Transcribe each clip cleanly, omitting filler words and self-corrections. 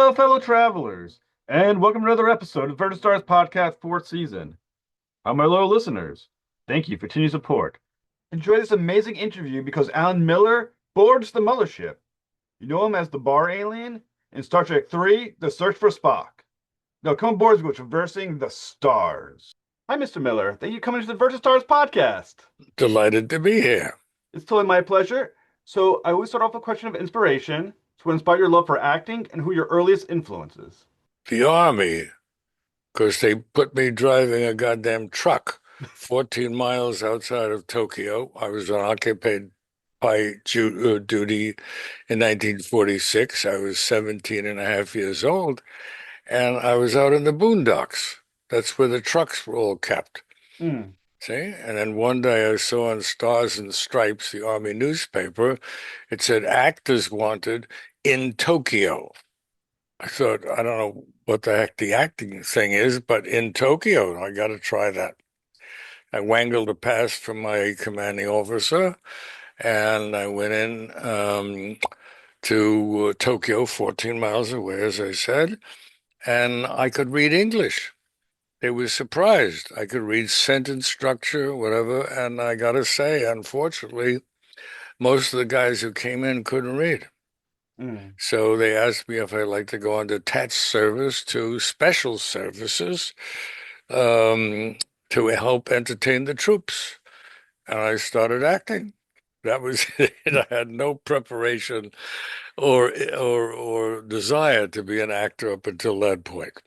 Hello, fellow travelers, and welcome to another episode of Vertical Stars Podcast fourth season. My loyal listeners, thank you for continued support. Enjoy this amazing interview because Alan Miller boards the mothership. You know him as the bar alien in Star Trek 3, The Search for Spock. Now come aboard as we go traversing the stars. Hi, Mr. Miller. Thank you for coming to the Vertical Stars Podcast. Delighted to be here. It's totally my pleasure. So I always start off with a question of inspiration. So what inspired your love for acting and who your earliest influences? The Army, because they put me driving a goddamn truck 14 miles outside of Tokyo. I was on occupied duty in 1946. I was 17 and a half years old, and I was out in the boondocks. That's where the trucks were all kept. Hmm. See? And then one day I saw on Stars and Stripes, the Army newspaper, it said actors wanted in Tokyo. I thought, I don't know what the heck the acting thing is, but in Tokyo, I got to try that. I wangled a pass from my commanding officer, and I went in to Tokyo, 14 miles away, as I said, and I could read English. They were surprised. I could read sentence structure, whatever, and I got to say, unfortunately, most of the guys who came in couldn't read. Hmm. So they asked me if I'd like to go on detached service to special services um, to help entertain the troops. And I started acting. That was it. I had no preparation or desire to be an actor up until that point.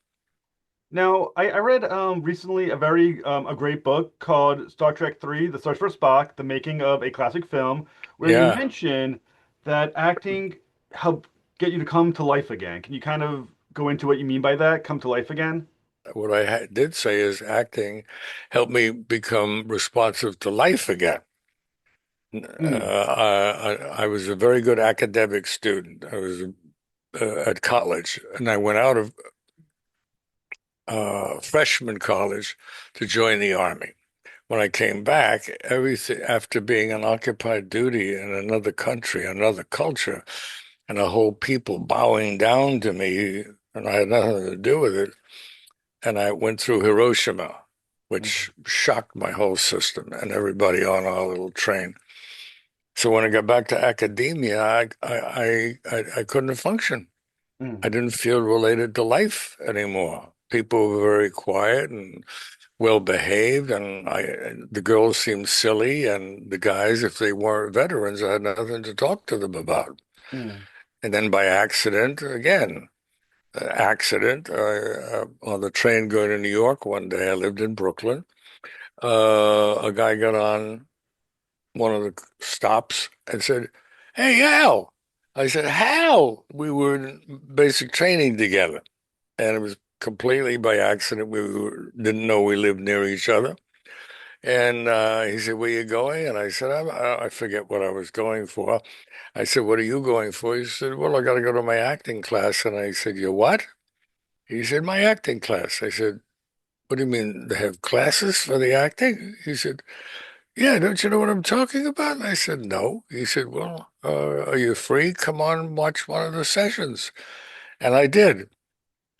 Now, I read recently a great book called Star Trek 3, The Search for Spock, the making of a classic film, where you Yeah. mention that acting helped get you to come to life again. Can you kind of go into what you mean by that, come to life again? What I did say is acting helped me become responsive to life again. Hmm. I was a very good academic student. I was at college, and I went out of freshman college to join the Army. When I came back, everything after being on occupied duty in another country, another culture, and a whole people bowing down to me, and I had nothing to do with it. And I went through Hiroshima, which shocked my whole system and everybody on our little train. So when I got back to academia, I couldn't function. Hmm. I didn't feel related to life anymore. People were very quiet and well behaved, and the girls seemed silly, and the guys, if they weren't veterans, I had nothing to talk to them about. Hmm. And then by accident, again, on the train going to New York one day, I lived in Brooklyn. A guy got on one of the stops and said, "Hey, Hal." I said, "Hal." We were in basic training together, and it was completely by accident. Didn't know we lived near each other. And he said, "Where you going?" And I said, I forget what I was going for. I said, "What are you going for?" He said, "Well, I got to go to my acting class." And I said, "You what?" He said, "My acting class." I said, "What do you mean? They have classes for the acting?" He said, "Yeah, don't you know what I'm talking about?" And I said, "No." He said, "Well, are you free? Come on and watch one of the sessions." And I did.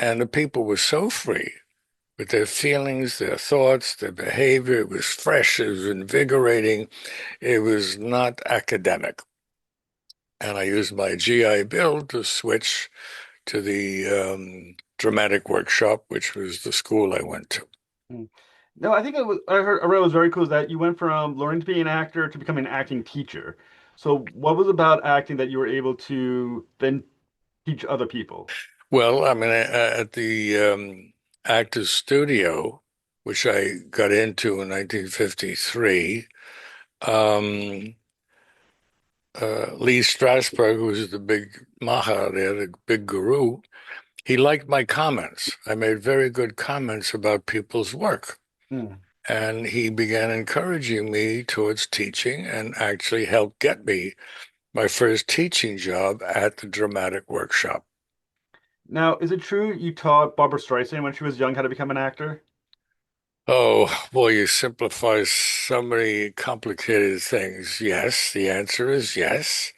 And the people were so free with their feelings, their thoughts, their behavior. It was fresh, it was invigorating, it was not academic. And I used my GI Bill to switch to the dramatic workshop, which was the school I went to. Hmm. No, I think I read it was very cool is that you went from learning to be an actor to becoming an acting teacher. So what was about acting that you were able to then teach other people? Well, I mean, at the Actors Studio, which I got into in 1953, um, Lee Strasberg, who was the big Maha there, the big guru, he liked my comments. I made very good comments about people's work. Hmm. And he began encouraging me towards teaching and actually helped get me my first teaching job at the dramatic workshop. Now, is it true you taught Barbra Streisand when she was young how to become an actor? Oh, boy, you simplify so many complicated things. Yes, the answer is yes.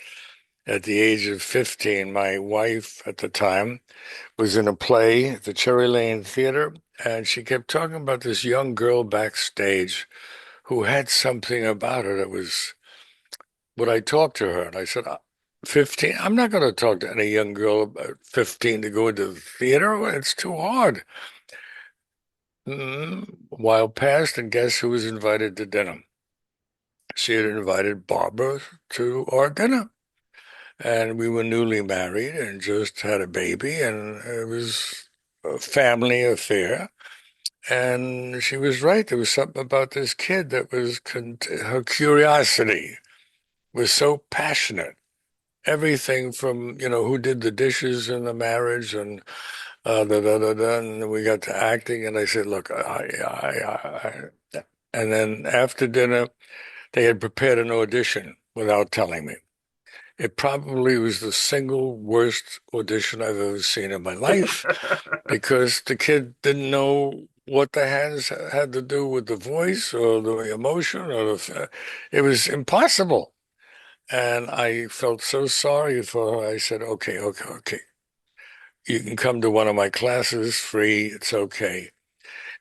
At the age of 15, my wife at the time was in a play at the Cherry Lane Theater, and she kept talking about this young girl backstage who had something about her that was. Would I talk to her? And I said, 15? I'm not going to talk to any young girl about 15 to go into the theater. It's too hard. While passed, and guess who was invited to dinner? She had invited Barbara to our dinner. And we were newly married and just had a baby, and it was a family affair. And she was right. There was something about this kid that was her curiosity was so passionate. Everything from, who did the dishes in the marriage and and we got to acting. And I said, look, and then after dinner, they had prepared an audition without telling me. It probably was the single worst audition I've ever seen in my life because the kid didn't know what the hands had to do with the voice or the emotion it was impossible. And I felt so sorry for her. I said, okay, okay, okay. You can come to one of my classes free. It's okay.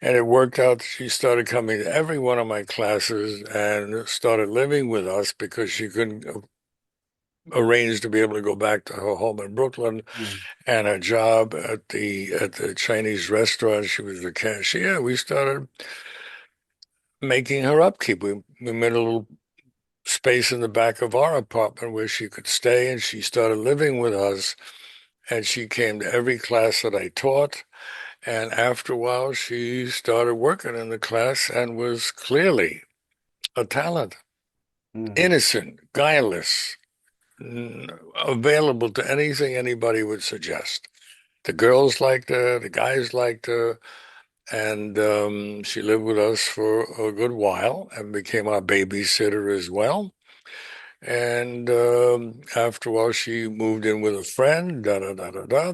And it worked out. She started coming to every one of my classes and started living with us because she couldn't arrange to be able to go back to her home in Brooklyn Mm. and her job at the Chinese restaurant. She was the cashier. We started making her upkeep. We made a little space in the back of our apartment where she could stay, and she started living with us. And she came to every class that I taught. And after a while, she started working in the class and was clearly a talent, Mm. innocent, guileless, available to anything anybody would suggest. The girls liked her, the guys liked her, and she lived with us for a good while and became our babysitter as well. And after a while, she moved in with a friend, da da da da da.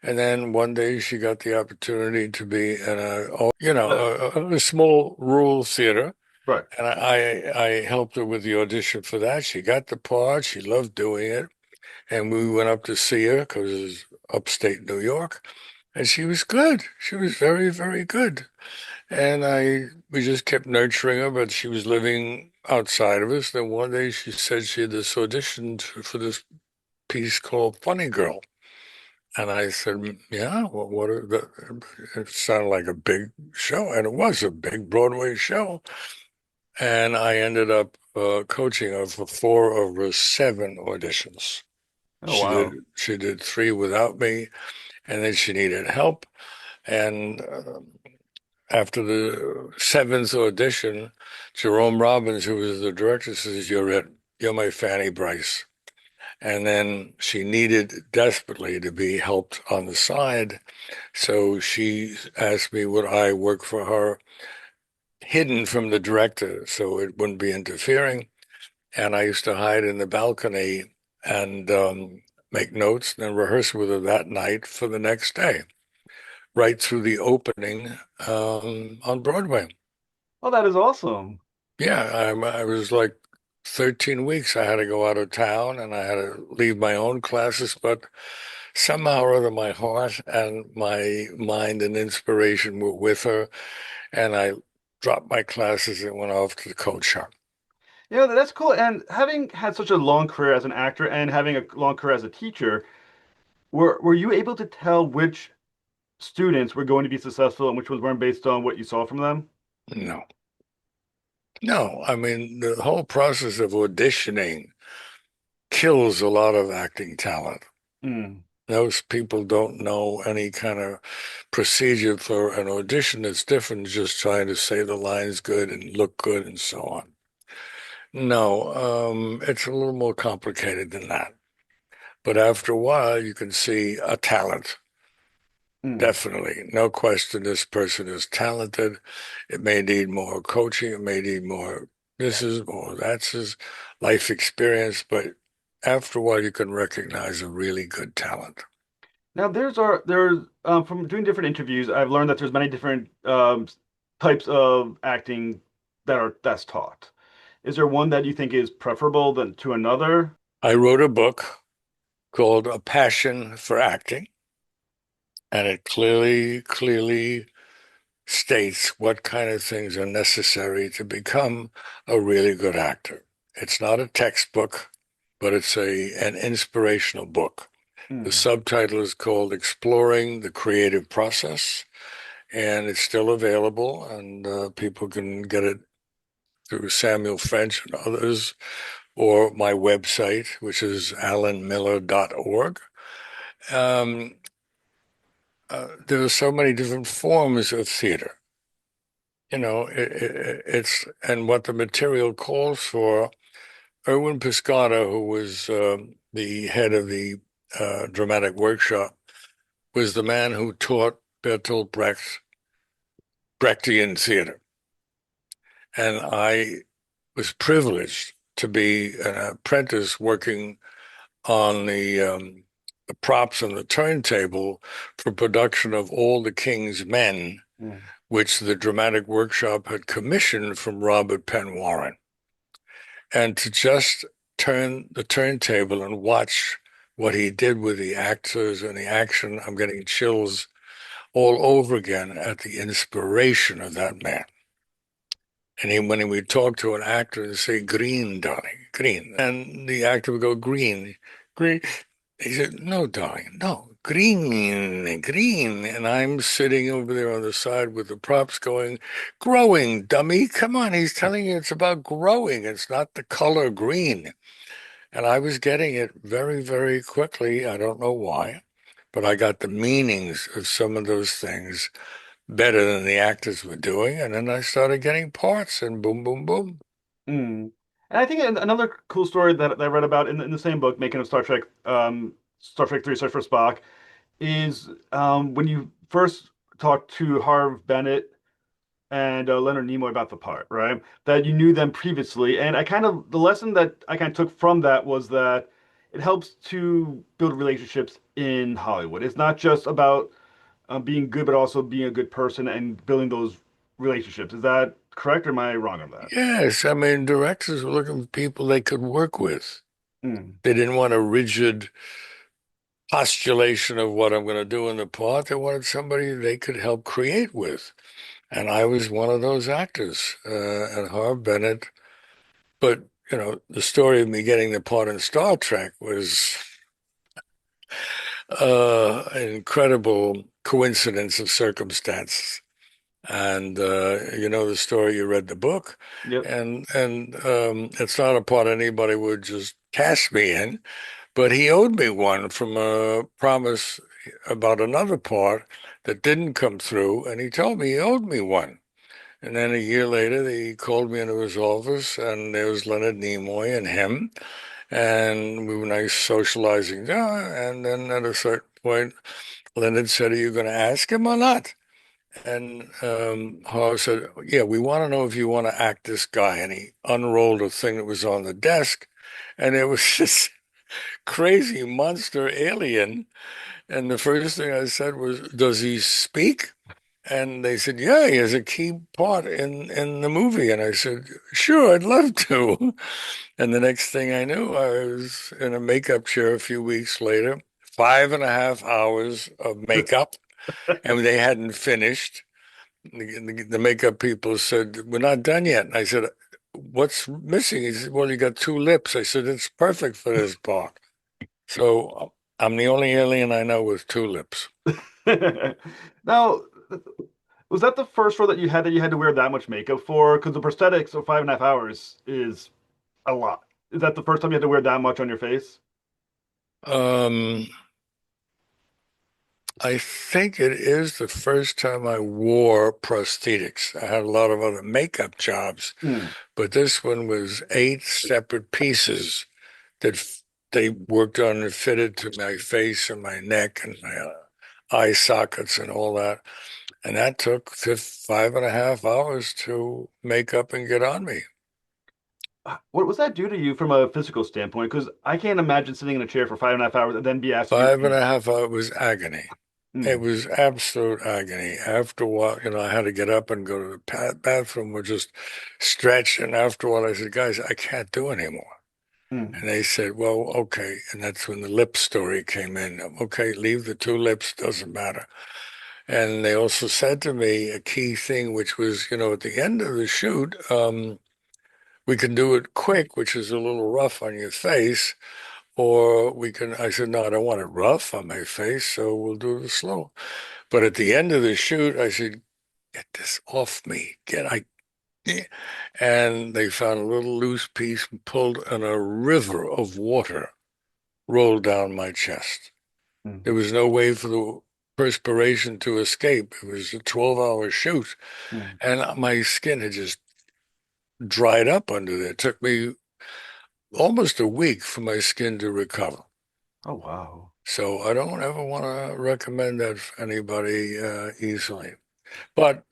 And then one day, she got the opportunity to be in a small rural theater. Right. And I helped her with the audition for that. She got the part. She loved doing it. And we went up to see her because it was upstate New York. And she was good. She was very, very good. And we just kept nurturing her, but she was living outside of us. Then one day she said she had this audition for this piece called Funny Girl. And I said, yeah, well, what are it sounded like a big show, and it was a big Broadway show. And I ended up coaching her for four of her seven auditions. Oh, She did wow. she did three without me, and then she needed help. And after the seventh audition, Jerome Robbins, who was the director, says, "You're it. You're my Fanny Bryce." And then she needed desperately to be helped on the side. So she asked me would I work for her hidden from the director so it wouldn't be interfering. And I used to hide in the balcony and make notes and then rehearse with her that night for the next day, right through the opening on Broadway. Oh, that is awesome. Yeah, I was like 13 weeks. I had to go out of town and I had to leave my own classes, but somehow or other my heart and my mind and inspiration were with her, and I dropped my classes and went off to the coach shop. Yeah, that's cool. And having had such a long career as an actor and having a long career as a teacher, were you able to tell which students were going to be successful and which ones weren't based on what you saw from them? No, no, I mean, the whole process of auditioning kills a lot of acting talent. Mm. Most people don't know any kind of procedure for an audition that's different, than just trying to say the lines good and look good and so on. No, it's a little more complicated than that. But after a while, you can see a talent. Mm. Definitely. No question, this person is talented. It may need more coaching. It may need more this is or that's his life experience. But after a while, you can recognize a really good talent. Now, there's from doing different interviews, I've learned that there's many different types of acting that's taught. Is there one that you think is preferable than to another? I wrote a book called A Passion for Acting, and it clearly states what kind of things are necessary to become a really good actor. It's not a textbook, but it's an inspirational book. The Mm. subtitle is called Exploring the Creative Process, and it's still available, and people can get it through Samuel French and others, or my website, which is allanmiller.org. Um, there are so many different forms of theater. It's and what the material calls for. Erwin Piscator, who was the head of the dramatic workshop, was the man who taught Bertolt Brecht Brechtian theater. And I was privileged to be an apprentice working on the props and the turntable for production of All the King's Men, Mm. which the dramatic workshop had commissioned from Robert Penn Warren. And to just turn the turntable and watch what he did with the actors and the action, I'm getting chills all over again at the inspiration of that man. And when he would talk to an actor and say, green, darling, green. And the actor would go, green, green. He said, no, darling, no, green, green. And I'm sitting over there on the side with the props going, growing, dummy. Come on, he's telling you it's about growing. It's not the color green. And I was getting it very, very quickly. I don't know why, but I got the meanings of some of those things better than the actors were doing. And then I started getting parts and boom, boom, boom. Mm. And I think another cool story that I read about in the same book, Making of Star Trek 3: Search for Spock, is when you first talked to Harv Bennett and Leonard Nimoy about the part, right? That you knew them previously, and the lesson that I kind of took from that was that it helps to build relationships in Hollywood. It's not just about being good, but also being a good person and building those relationships. Is that correct, or am I wrong on that? Yes, I mean, directors were looking for people they could work with. Mm. They didn't want a rigid postulation of what I'm going to do in the part. They wanted somebody they could help create with. And I was one of those actors, and Harv Bennett. But, the story of me getting the part in Star Trek was an incredible coincidence of circumstances. And you know the story, you read the book, Yep. and it's not a part anybody would just cast me in, but he owed me one from a promise about another part that didn't come through, and he told me he owed me one. And then a year later, he called me into his office, and there was Leonard Nimoy and him, and we were nice socializing. Yeah, and then at a certain point, Leonard said, "Are you going to ask him or not?" And Haas said, "Yeah, we want to know if you want to act this guy." And he unrolled a thing that was on the desk, and it was this crazy monster alien. And the first thing I said was, "Does he speak?" And they said, "Yeah, he has a key part in the movie." And I said, "Sure, I'd love to." And the next thing I knew, I was in a makeup chair a few weeks later, 5.5 hours of makeup, and they hadn't finished. The makeup people said, "We're not done yet." And I said, "What's missing?" He said, "Well, you got two lips." I said, "It's perfect for this part." So I'm the only alien I know with two lips. Now, was that the first role that you had to wear that much makeup for? Because the prosthetics of 5.5 hours is a lot. Is that the first time you had to wear that much on your face? Um, I think it is the first time I wore prosthetics. I had a lot of other makeup jobs, Hmm. but this one was 8 separate pieces that they worked on and fitted to my face and my neck and my eye sockets and all that. And that took 5.5 hours to make up and get on me. What was that do to you from a physical standpoint? Because I can't imagine sitting in a chair for 5.5 hours and then be asked to do Five and a anything. half hours was agony. It Hmm. was absolute agony. After a while, I had to get up and go to the bathroom or just stretch. And after a while, I said, guys, I can't do anymore. Mm, And they said, well, okay. And that's when the lip story came in. Okay, leave the two lips, doesn't matter. And they also said to me a key thing, which was, at the end of the shoot, we can do it quick, which is a little rough on your face, or I said, no, I don't want it rough on my face, so we'll do it slow. But at the end of the shoot, I said, get this off me. And they found a little loose piece and pulled, and a river of water rolled down my chest. mm, There was no way for the perspiration to escape. It was a 12-hour shoot, mm. and my skin had just dried up under there. It took me almost a week for my skin to recover. Oh, wow. So I don't ever want to recommend that for anybody easily. But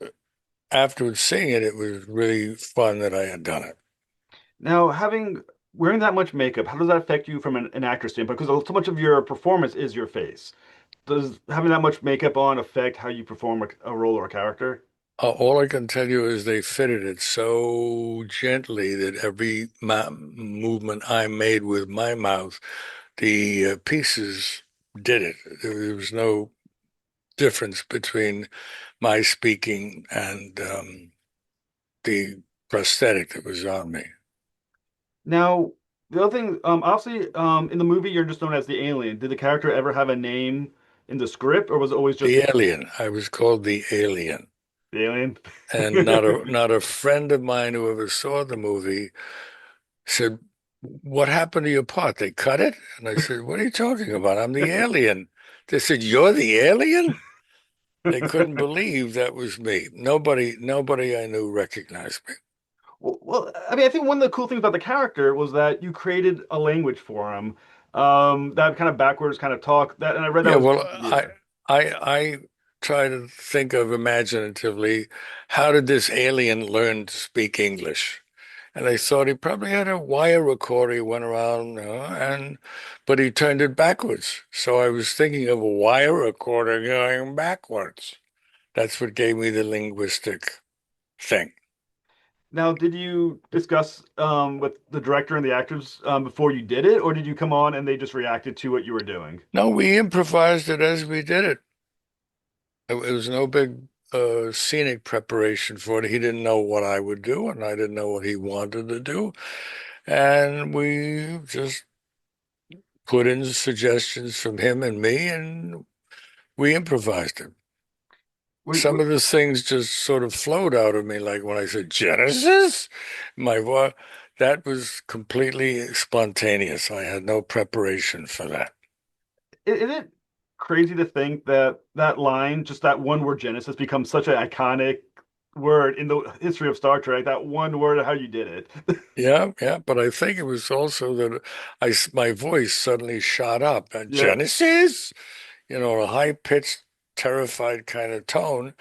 after seeing it, it was really fun that I had done it. Now, wearing that much makeup, how does that affect you from an actor standpoint? Because so much of your performance is your face. Does having that much makeup on affect how you perform a role or a character? All I can tell you is they fitted it so gently that every movement I made with my mouth, the pieces did it. There was no difference between my speaking and the prosthetic that was on me. Now, the other thing, obviously, in the movie, you're just known as the alien. Did the character ever have a name in the script, or was it always just The alien. I was called the alien. the alien? And not a friend of mine who ever saw the movie said, what happened to your part? They cut it? And I said, what are you talking about? I'm the alien. They said, you're the alien? They couldn't believe that was me. Nobody I knew recognized me. Well, I mean, I think one of the cool things about the character was that you created a language for him, that kind of backwards kind of talk. That, and I read that Yeah, was well, your idea. I try to think of imaginatively, how did this alien learn to speak English? And I thought he probably had a wire recorder he went around, but he turned it backwards. So I was thinking of a wire recorder going backwards. That's what gave me the linguistic thing. Now, did you discuss with the director and the actors before you did it, or did you come on and they just reacted to what you were doing? No, we improvised it as we did it. It was no big scenic preparation for it. He didn't know what I would do, and I didn't know what he wanted to do. And we just put in suggestions from him and me, and we improvised it. Some of the things just sort of flowed out of me, like when I said Genesis, my voice, that was completely spontaneous. I had no preparation for that. Isn't it crazy to think that that line, just that one word Genesis, becomes such an iconic word in the history of Star Trek? That one word, how you did it. Yeah, yeah, but I think it was also that my voice suddenly shot up. And Yeah. Genesis, a high-pitched, terrified kind of tone.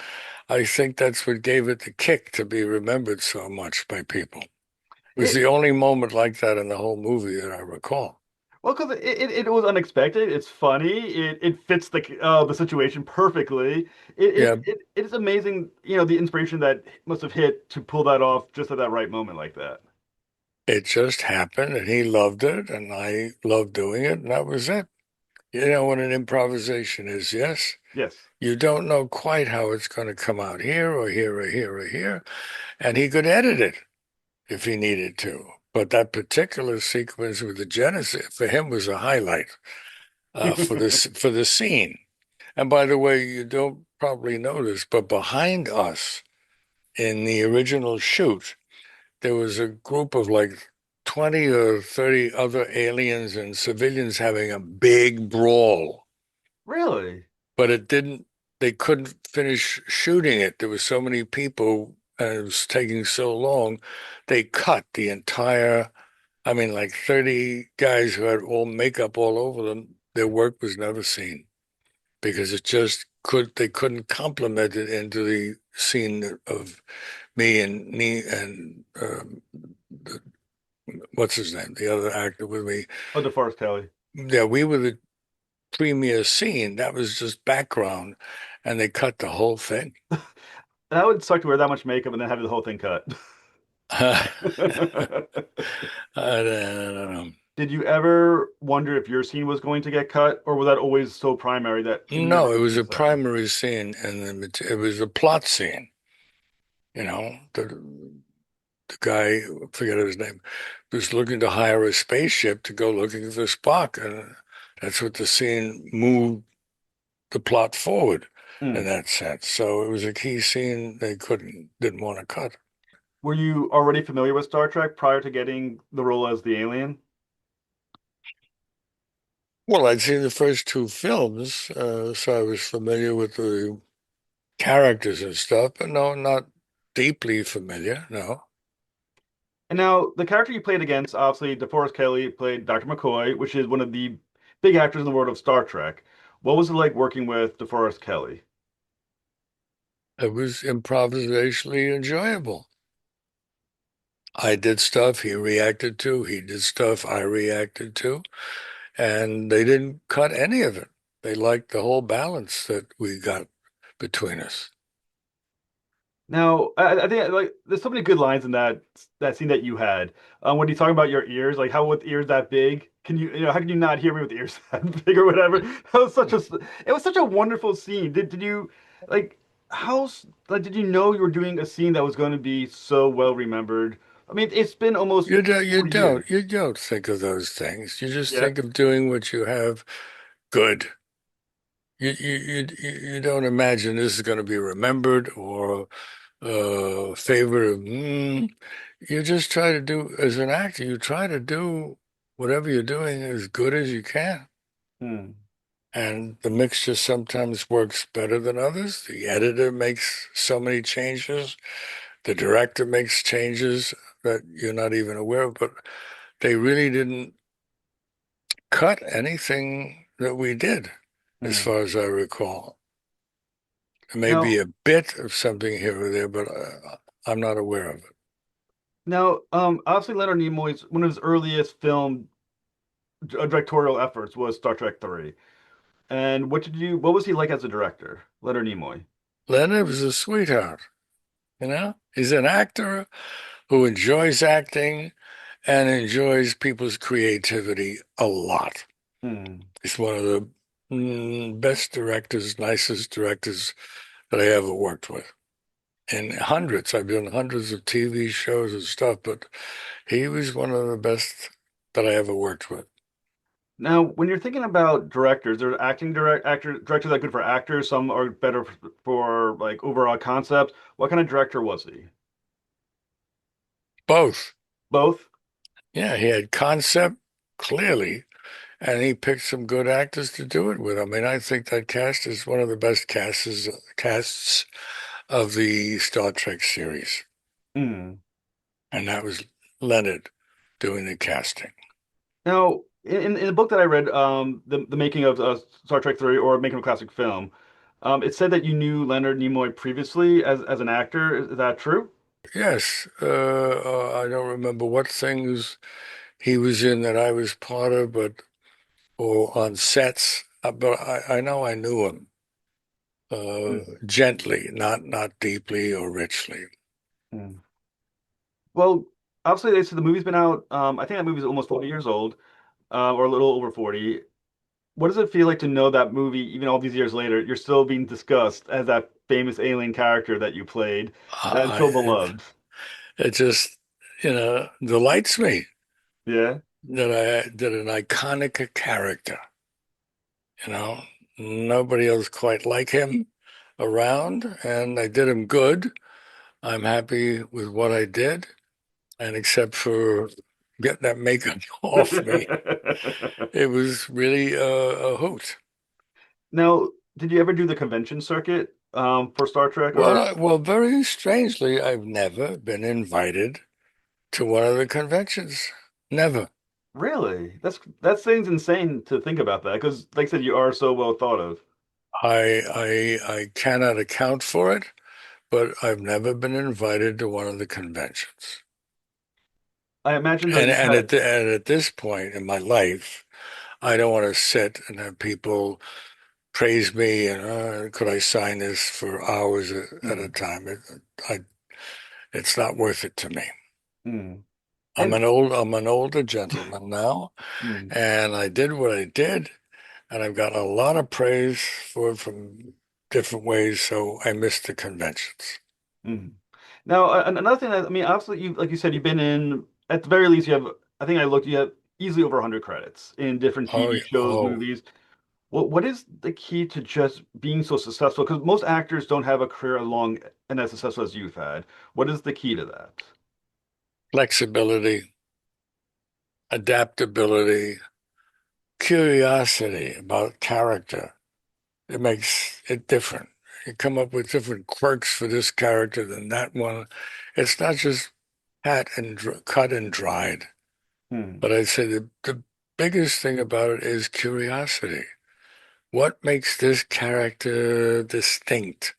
I think that's what gave it the kick to be remembered so much by people. It was the It, only moment like that in the whole movie that I recall. well, because it was unexpected. It's funny. It fits the situation perfectly. Yeah, It is amazing, the inspiration that must have hit to pull that off just at that right moment like that. it just happened, and he loved it, and I loved doing it, and that was it. You know what an improvisation is, yes? Yes. You don't know quite how it's going to come out here or here or here or here, and he could edit it if he needed to. But that particular sequence with the Genesis for him was a highlight for the scene. And by the way, you don't probably know this, but behind us in the original shoot, there was a group of like 20 or 30 other aliens and civilians having a big brawl. Really? But they couldn't finish shooting it. There were so many people and it was taking so long. They cut the entire, I mean, like 30 guys who had all makeup all over them. Their work was never seen because they couldn't complement it into the scene of me and the, what's his name, the other actor with me. Oh, DeForest Kelly. Yeah, we were the premier scene. That was just background, and they cut the whole thing. That would suck to wear that much makeup and then have the whole thing cut. I don't know. Did you ever wonder if your scene was going to get cut, or was that always so primary that it never No, it really was a considered? primary scene, and it was a plot scene. The guy, I forget his name, was looking to hire a spaceship to go looking for Spock, and that's what the scene moved the plot forward in Hmm. that sense. So it was a key scene they didn't want to cut. Were you already familiar with Star Trek prior to getting the role as the alien? Well, I'd seen the first two films, so I was familiar with the characters and stuff, but no, not deeply familiar, no. And now the character you played against, obviously, DeForest Kelly played Dr. McCoy, which is one of the big actors in the world of Star Trek. What was it like working with DeForest Kelly? It was improvisationally enjoyable. I did stuff he reacted to, he did stuff I reacted to, and they didn't cut any of it. They liked the whole balance that we got between us. Now, I think like there's so many good lines in that scene that you had. When you talk about your ears, like how with ears that big, can how can you not hear me with ears that big or whatever? It was such a wonderful scene. Did you like like did you know you were doing a scene that was going to be so well remembered? I mean, it's been almost You don't, you 40 years. don't, you don't think of those things. You just Yeah. think of doing what you have good. You don't imagine this is going to be remembered or favorite. You just try to do, as an actor, you try to do whatever you're doing as good as you can. Hmm. And the mixture sometimes works better than others. The editor makes so many changes. The director makes changes that you're not even aware of, but they really didn't cut anything that we did, as Hmm. far as I recall. There may be Now, a bit of something here or there, but I'm not aware of it. obviously Leonard Nimoy's one of his earliest film directorial efforts was Star Trek 3. And what was he like as a director, Leonard Nimoy? Leonard was a sweetheart, you know? He's an actor who enjoys acting and enjoys people's creativity a lot. Hmm. He's one of the best directors, nicest directors that I ever worked with. And hundreds, I've done hundreds of TV shows and stuff, but he was one of the best that I ever worked with. Now, when you're thinking about directors, there's directors that are good for actors, some are better for like overall concepts. What kind of director was he? Both. Both? Yeah, he had concept clearly, and he picked some good actors to do it with. I mean, I think that cast is one of the best casts of the Star Trek series, Hmm. and that was Leonard doing the casting. Now, in the book that I read, the making of Star Trek 3 or making of a classic film, it said that you knew Leonard Nimoy previously as an actor. Is that true? Yes, I don't remember what things he was in that I was part of, but or on sets, but I know I knew him Hmm. gently, not deeply or richly. Hmm. Well, obviously, they said the movie's been out. I think that movie's almost 40 years old, or a little over 40. What does it feel like to know that movie, even all these years later, you're still being discussed as that famous alien character that you played and so It, beloved? it just, delights me Yeah. that I did an iconic character. You know, nobody else quite like him around, and I did him good. I'm happy with what I did, and except for getting that makeup off me, it was really a hoot. Now, did you ever do the convention circuit for Star Trek Well, or very strangely, I've never been invited to one of the conventions. Never. really? That seems insane to think about that because, like I said, you are so well thought of. I cannot account for it, but I've never been invited to one of the conventions. I imagine though And you've had. and at this point in my life, I don't want to sit and have people praise me and could I sign this for hours at a Hmm, time? I, it's not worth it to me. hmm. And I'm an older gentleman now, mm, and I did what I did, and I've got a lot of praise for it from different ways, so I missed the conventions. mm. Now, another thing that I mean, obviously, you like you said, you've been in at the very least, you have. I think I looked, you have easily over 100 credits in different Oh, TV shows, oh, movies. What is the key to just being so successful? Because most actors don't have a career long and as successful as you've had. What is the key to that? flexibility, adaptability, curiosity about character. It makes it different. You come up with different quirks for this character than that one. It's not just cut and dried. Hmm. But I'd say the biggest thing about it is curiosity. What makes this character distinct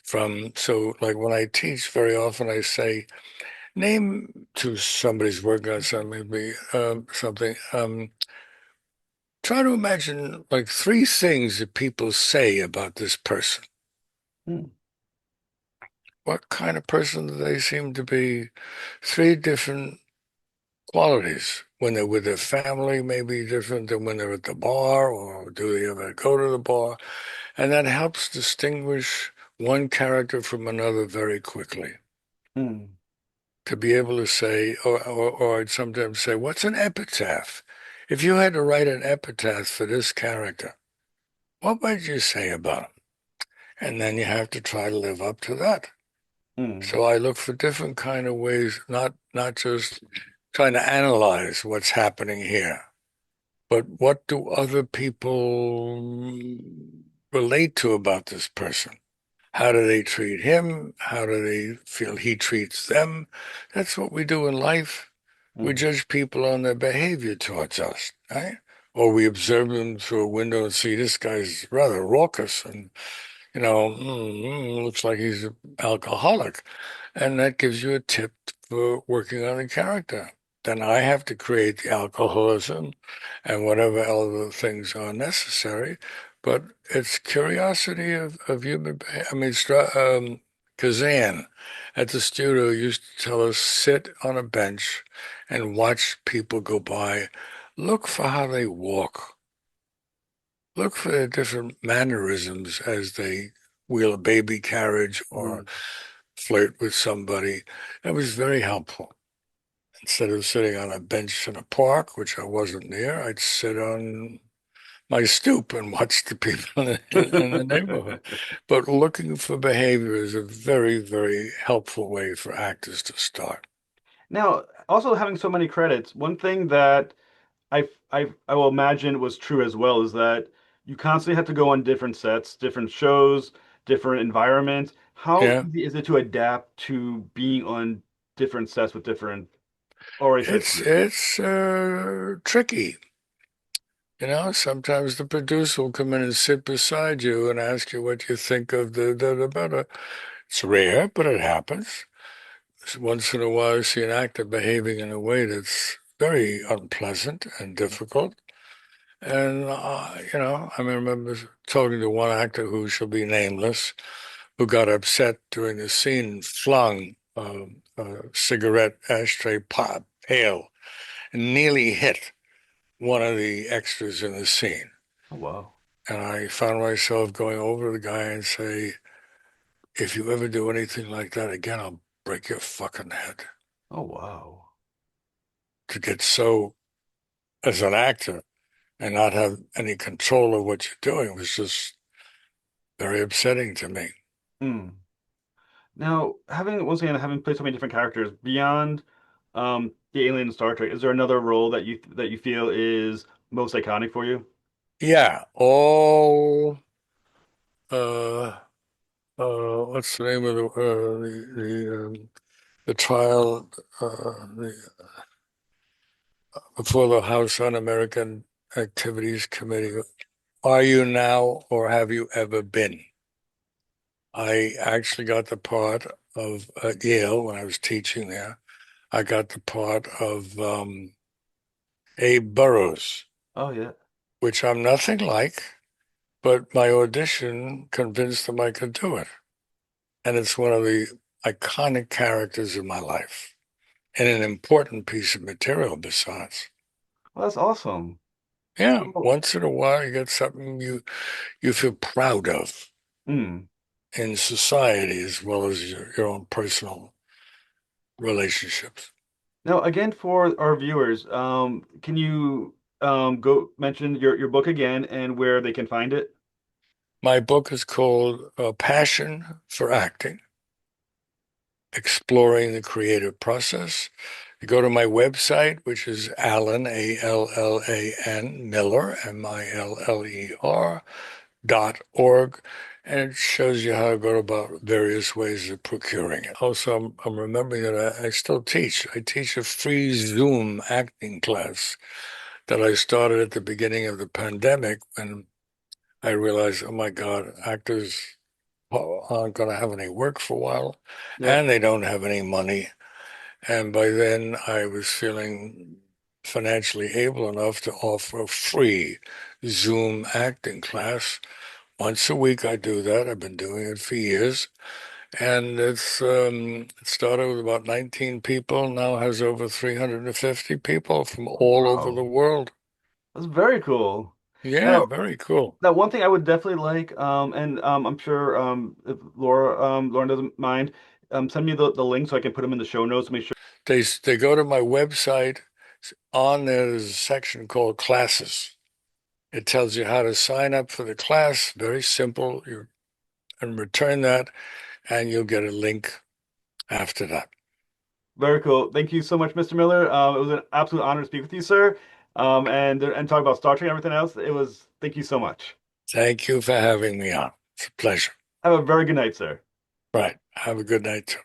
from, so like when I teach, very often I say, name to somebody's working on something, maybe something. Try to imagine like three things that people say about this person. Hmm. What kind of person do they seem to be? Three different qualities. When they're with their family, maybe different than when they're at the bar, or do they ever go to the bar? And that helps distinguish one character from another very quickly. Hmm. To be able to say, or I'd sometimes say, what's an epitaph? If you had to write an epitaph for this character, what would you say about him? And then you have to try to live up to that. Hmm. So I look for different kind of ways, not just trying to analyze what's happening here, but what do other people relate to about this person? How do they treat him? How do they feel he treats them? That's what we do in life. We Hmm. judge people on their behavior towards us, right? Or we observe them through a window and see this guy's rather raucous and, looks like he's an alcoholic. And that gives you a tip for working on a character. Then I have to create the alcoholism and whatever other things are necessary. But it's curiosity of human behavior. I mean, Kazan at the studio used to tell us, sit on a bench and watch people go by. Look for how they walk. Look for their different mannerisms as they wheel a baby carriage or Hmm. flirt with somebody. That was very helpful. Instead of sitting on a bench in a park, which I wasn't near, I'd sit on my stoop and watch the people in the neighborhood. But looking for behavior is a very, very helpful way for actors to start. Now, also having so many credits, one thing that I will imagine was true as well is that you constantly have to go on different sets, different shows, different environments. How Yeah, easy is it to adapt to being on different sets with different already set it's crews? it's tricky. Sometimes the producer will come in and sit beside you and ask you what you think of the better. It's rare, but it happens. Once in a while, I see an actor behaving in a way that's very unpleasant and difficult. And, I remember talking to one actor who shall be nameless, who got upset during the scene and flung a cigarette ashtray pop pail and nearly hit one of the extras in the scene. Oh wow. And I found myself going over to the guy and say, if you ever do anything like that again, I'll break your fucking head. Oh wow. To get so, as an actor, and not have any control of what you're doing was just very upsetting to me. Hmm. Now, having once again having played so many different characters beyond the Alien and Star Trek, is there another role that you feel is most iconic for you? Yeah, all uh what's the name of the trial the before the House Un-American Activities Committee. Are you now or have you ever been? I actually got the part of at Yale when I was teaching there. I got the part of Abe Burrows, Oh yeah. which I'm nothing like, but my audition convinced them I could do it. And it's one of the iconic characters in my life. and an important piece of material besides. Well, that's awesome. Yeah, So, once in a while you get something you feel proud of hmm. in society as well as your own personal relationships. Now, again, for our viewers, can you go mention your book again and where they can find it? My book is called Passion for Acting, Exploring the Creative Process. You go to my website, which is Allan, Allan, Miller, Miller.org, and it shows you how to go about various ways of procuring it. Also, I'm remembering that I still teach. I teach a free Zoom acting class that I started at the beginning of the pandemic when I realized, oh my God, actors aren't going to have any work for a while, Yep. and they don't have any money. And by then, I was feeling financially able enough to offer a free Zoom acting class. Once a week, I do that. I've been doing it for years. And it started with about 19 people, now has over 350 people from all over the Wow, world. that's very cool. Yeah, Now, very cool. now one thing I would definitely like, and I'm sure if Lauren doesn't mind, send me the link so I can put them in the show notes. Make sure. They go to my website. On there's a section called classes. It tells you how to sign up for the class. Very simple. You and return that, and you'll get a link after that. Very cool. Thank you so much, Mr. Miller. It was an absolute honor to speak with you, sir. And talk about Star Trek and everything else. It was. Thank you so much. Thank you for having me on. It's a pleasure. Have a very good night, sir. Right. Have a good night too.